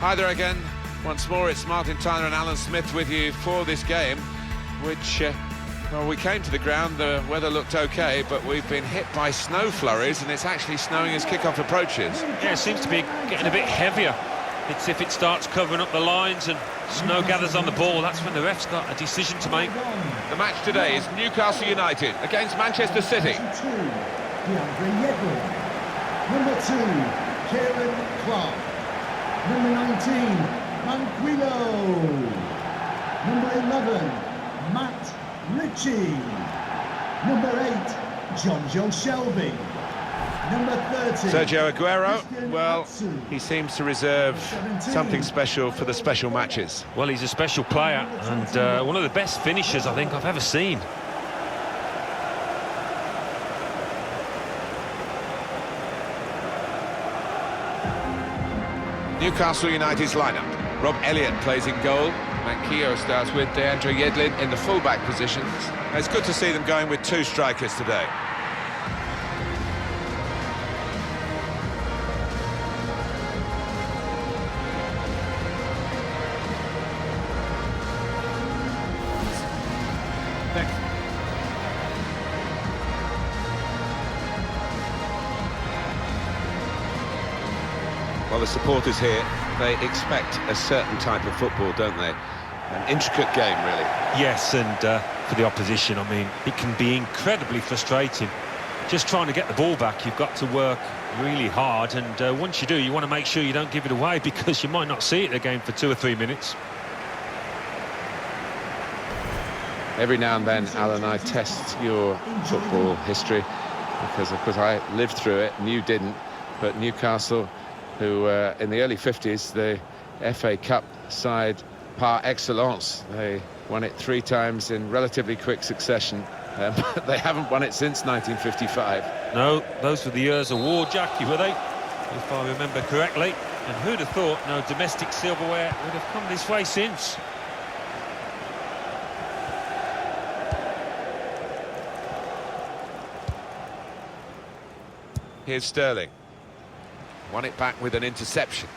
Hi there again. Once more, it's Martin Tyler and Alan Smith with you for this game, which, well, we came to the ground, the weather looked okay, but we've been hit by snow flurries, and it's actually snowing as kickoff approaches. Yeah, it seems to be getting a bit heavier. It's if it starts covering up the lines and snow gathers on the ball, that's when the ref's got a decision to make. The match today is Newcastle United against Manchester City. Number 2, Kieran Clark. Number 19, Manquillo. Number 11, Matt Ritchie. Number 8, John Joe Shelby. Number 30, Sergio Aguero, well, Atsu. he seems to reserve something special for the special matches. Well, he's a special player and one of the best finishers I think I've ever seen. Newcastle United's lineup. Rob Elliott plays in goal. Manquillo starts with Deandre Yedlin in the full-back positions. It's good to see them going with two strikers today. Well, the supporters here, they expect a certain type of football, don't they? An intricate game, really. Yes, and for the opposition, I mean, it can be incredibly frustrating. Just trying to get the ball back, you've got to work really hard, and once you do, you want to make sure you don't give it away because you might not see it again for 2 or 3 minutes. Every now and then, Alan, I test your football history because, of course, I lived through it and you didn't. But Newcastle, who in the early 50s, the FA Cup side par excellence, they won it 3 times in relatively quick succession, but they haven't won it since 1955. No, those were the years of war, Jackie, were they? If I remember correctly. And who'd have thought no domestic silverware would have come this way since? Here's Sterling. Won it back with an interception.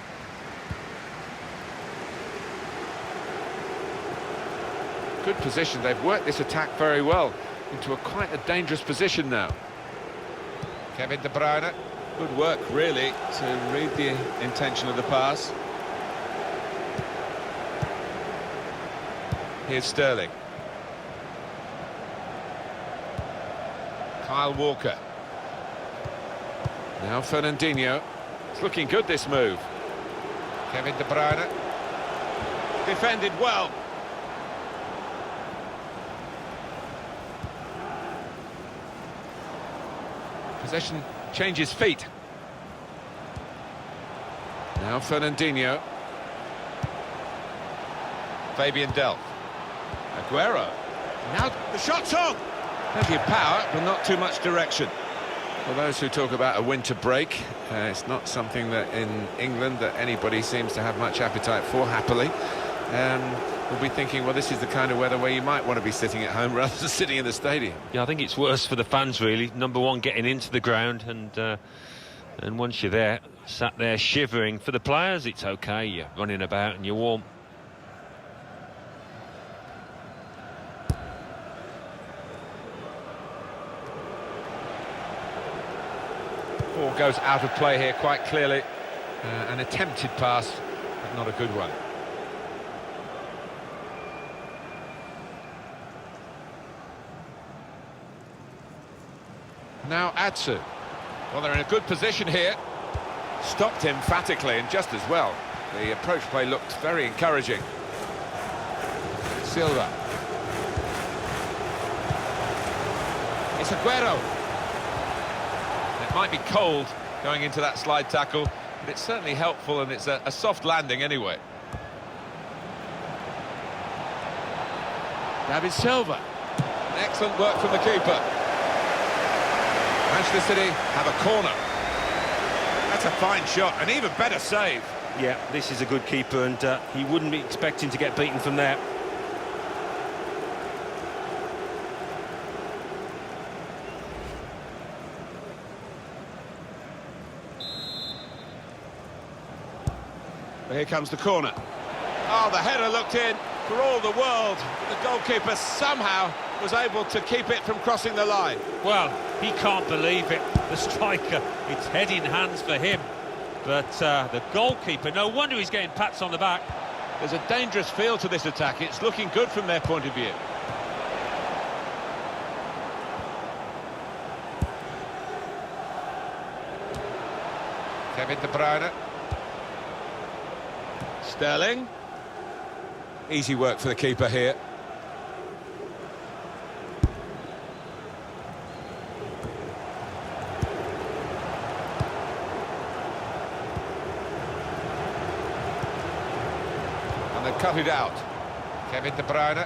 Good position. They've worked this attack very well into quite a dangerous position now. Kevin De Bruyne. Good work, really, to read the intention of the pass. Here's Sterling. Kyle Walker. Now Fernandinho. It's looking good, this move. Kevin De Bruyne. Defended well. Possession changes feet. Now Fernandinho. Fabian Delph. Aguero. Now the shot's on! Plenty of power, but not too much direction. For those who talk about a winter break, it's not something that in England that anybody seems to have much appetite for, happily. We'll be thinking, well, this is the kind of weather where you might want to be sitting at home rather than sitting in the stadium. Yeah, I think it's worse for the fans, really. Number one, getting into the ground, and once you're there, sat there shivering. For the players, it's okay. You're running about and you're warm. Ball goes out of play here quite clearly. An attempted pass, but not a good one. Now Atsu. Well, they're in a good position here. Stopped emphatically and just as well. The approach play looked very encouraging. Silva. It's Aguero. It might be cold going into that slide tackle, but it's certainly helpful, and it's a soft landing anyway. David Silva. Excellent work from the keeper. Manchester City have a corner. That's a fine shot, an even better save. Yeah, this is a good keeper, and he wouldn't be expecting to get beaten from there. Here comes the corner. Oh, the header looked in for all the world. The goalkeeper somehow was able to keep it from crossing the line. Well, he can't believe it. The striker, it's head in hands for him. But the goalkeeper, no wonder he's getting pats on the back. There's a dangerous feel to this attack. It's looking good from their point of view. Kevin De Bruyne. Sterling. Easy work for the keeper here. And they cut it out. Kevin De Bruyne.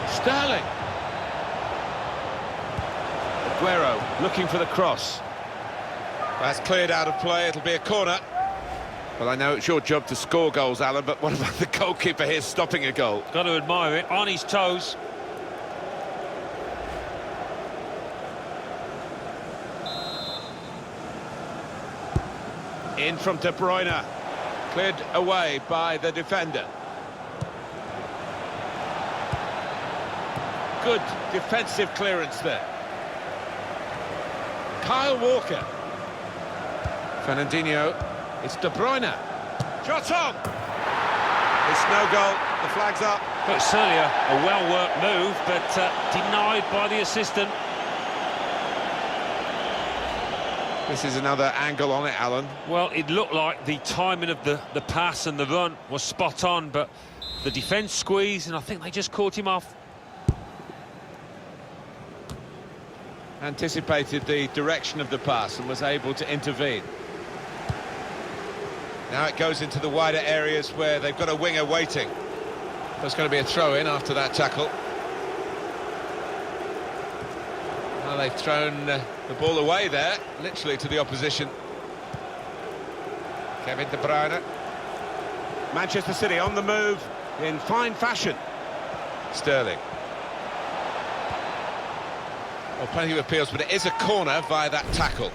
Sterling. Aguero looking for the cross. That's cleared out of play. It'll be a corner. Well, I know it's your job to score goals, Alan, but what about the goalkeeper here stopping a goal? Got to admire it, on his toes. In from De Bruyne. Cleared away by the defender. Good defensive clearance there. Kyle Walker. Fernandinho. It's De Bruyne. Shot on! It's no goal. The flag's up. But it's certainly a well-worked move, but denied by the assistant. This is another angle on it, Alan. Well, it looked like the timing of the pass and the run was spot on, but the defence squeezed, and I think they just caught him off. Anticipated the direction of the pass and was able to intervene. Now it goes into the wider areas where they've got a winger waiting. There's going to be a throw-in after that tackle. Well, they've thrown the ball away there, literally to the opposition. Kevin De Bruyne. Manchester City on the move in fine fashion. Sterling. Well, plenty of appeals, but it is a corner via that tackle.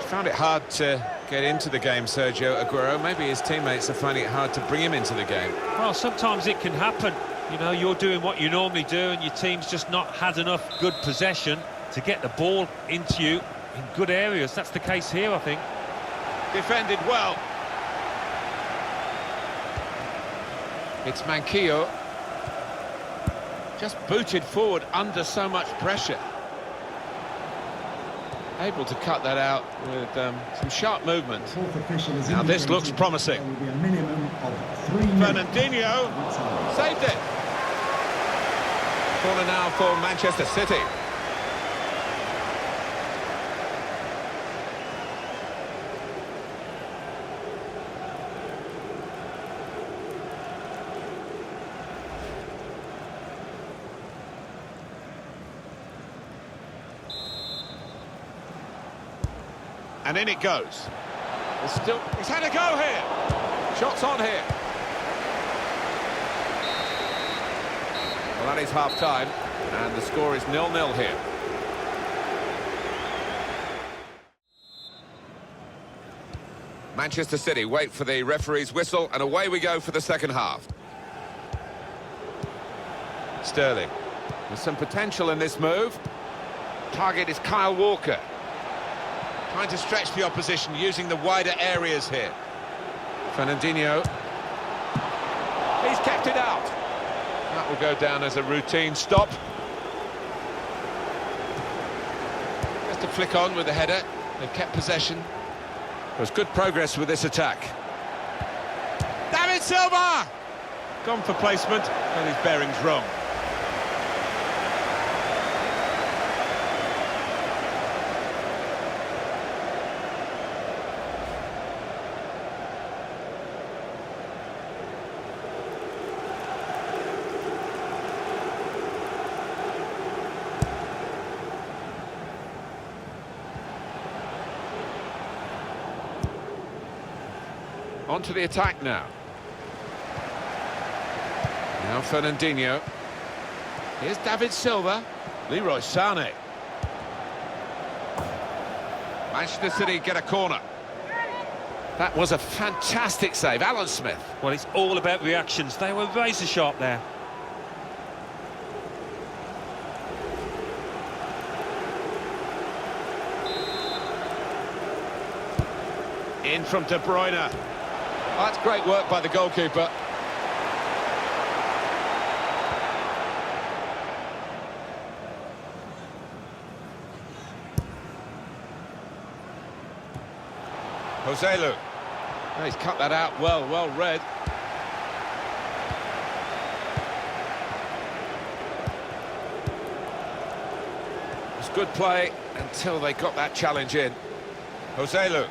Found it hard to get into the game, Sergio Aguero. Maybe his teammates are finding it hard to bring him into the game. Well, sometimes it can happen. You know, you're doing what you normally do and your team's just not had enough good possession to get the ball into you in good areas. That's the case here, I think. Defended well. It's Manquillo. Just booted forward under so much pressure. Able to cut that out with some sharp movement. Now this looks promising. There will be a minimum of 3 minutes. Fernandinho saved it. Corner now for Manchester City. And in it goes. He's had a go here. Shots on here. Well, that is half-time, and the score is 0-0 here. Manchester City wait for the referee's whistle, and away we go for the second half. Sterling. There's some potential in this move. Target is Kyle Walker. Trying to stretch the opposition, using the wider areas here. Fernandinho. He's kept it out. That will go down as a routine stop. Just a flick on with the header. They've kept possession. There's good progress with this attack. David Silva! Gone for placement, and his bearing's wrong. On to the attack now. Now Fernandinho. Here's David Silva. Leroy Sané. Manchester City get a corner. That was a fantastic save, Alan Smith. Well, it's all about reactions. They were razor sharp there. In from De Bruyne. Oh, that's great work by the goalkeeper. Joselu. Oh, he's cut that out well read. It was good play until they got that challenge in. Joselu.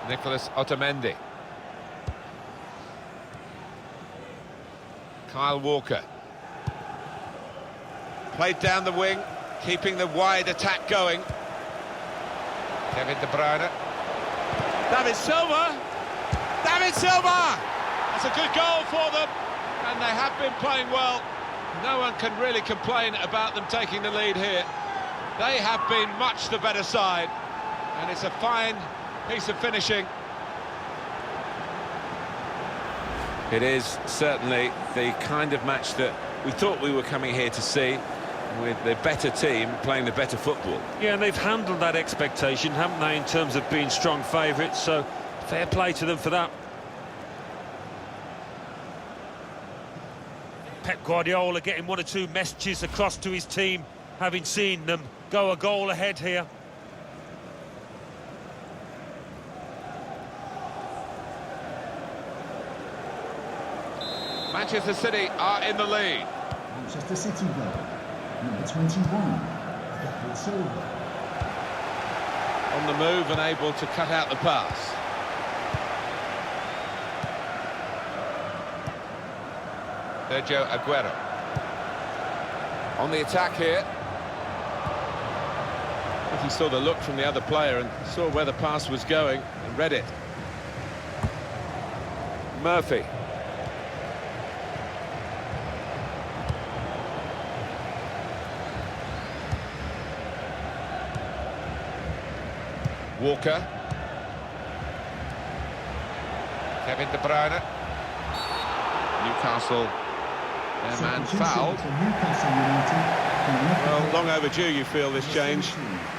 Nicholas Otamendi. Kyle Walker. Played down the wing, keeping the wide attack going. Kevin De Bruyne. David Silva! David Silva! That's a good goal for them, and they have been playing well. No one can really complain about them taking the lead here. They have been much the better side, and it's a fine piece of finishing. It is certainly the kind of match that we thought we were coming here to see, with the better team playing the better football. Yeah, and they've handled that expectation, haven't they, in terms of being strong favourites, so fair play to them for that. Pep Guardiola getting one or two messages across to his team, having seen them go a goal ahead here. Manchester City are in the lead. Manchester City goal. Number 21, David Silva. On the move and able to cut out the pass. Sergio Aguero. On the attack here. I think he saw the look from the other player and saw where the pass was going and read it. Murphy. Walker. Kevin De Bruyne. Newcastle, their man fouled. Newcastle United. Well, long overdue, you feel, this change.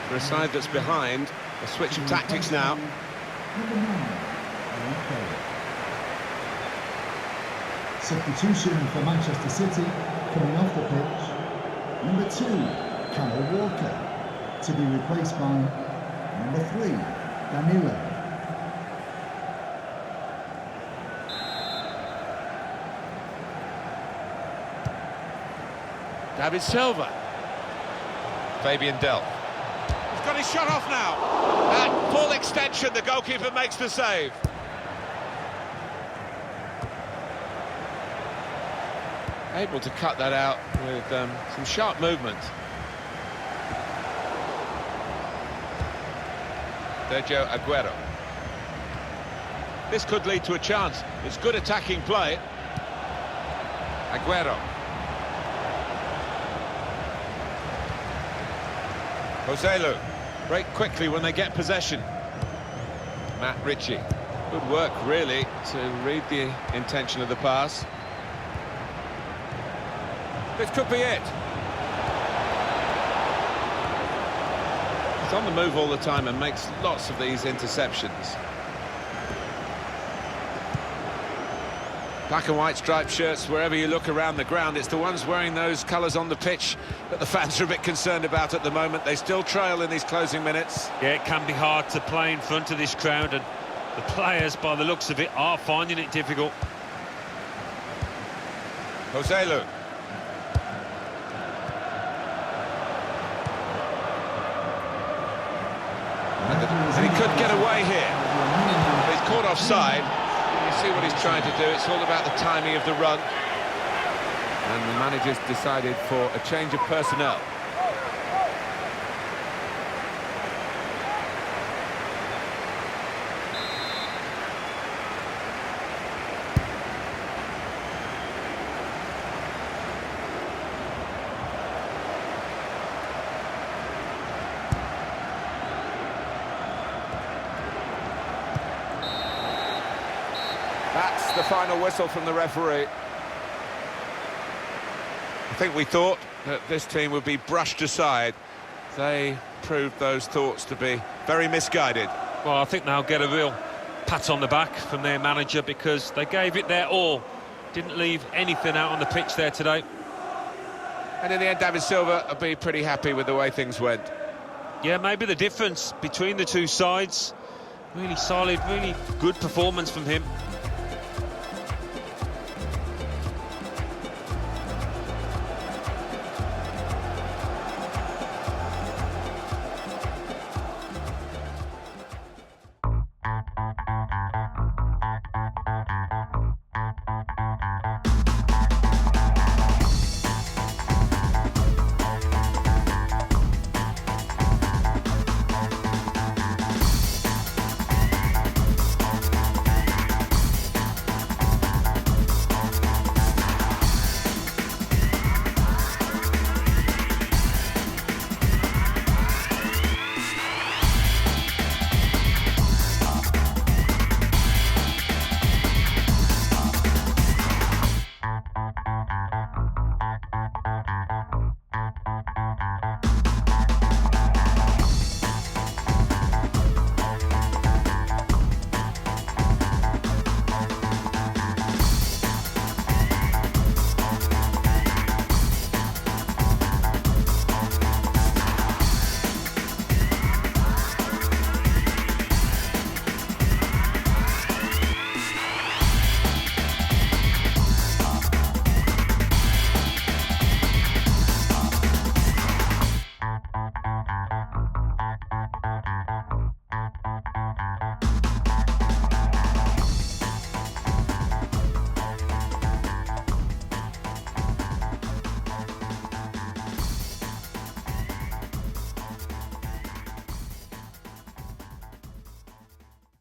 For a side that's behind, a switch of tactics now. Number 9, substitution for Manchester City, coming off the pitch. Number 2, Kyle Walker, to be replaced by number 3, Danilo. David Silva. Fabian Delph. He's got his shot off now. At full extension, the goalkeeper makes the save. Able to cut that out with some sharp movement. Sergio Aguero. This could lead to a chance. It's good attacking play. Aguero. Joselu. Break quickly when they get possession. Matt Ritchie. Good work, really, to read the intention of the pass. This could be it. He's on the move all the time and makes lots of these interceptions. Black and white striped shirts, wherever you look around the ground, it's the ones wearing those colours on the pitch that the fans are a bit concerned about at the moment. They still trail in these closing minutes. Yeah, it can be hard to play in front of this crowd, and the players, by the looks of it, are finding it difficult. Joselu. And he could get away here. He's caught offside. You see what he's trying to do. It's all about the timing of the run. And the manager's decided for a change of personnel. final whistle from the referee. I think we thought that this team would be brushed aside. They proved those thoughts to be very misguided. Well, I think they'll get a real pat on the back from their manager because they gave it their all. Didn't leave anything out on the pitch there today. And in the end, David Silva will be pretty happy with the way things went. Yeah, maybe the difference between the two sides. Really solid, really good performance from him.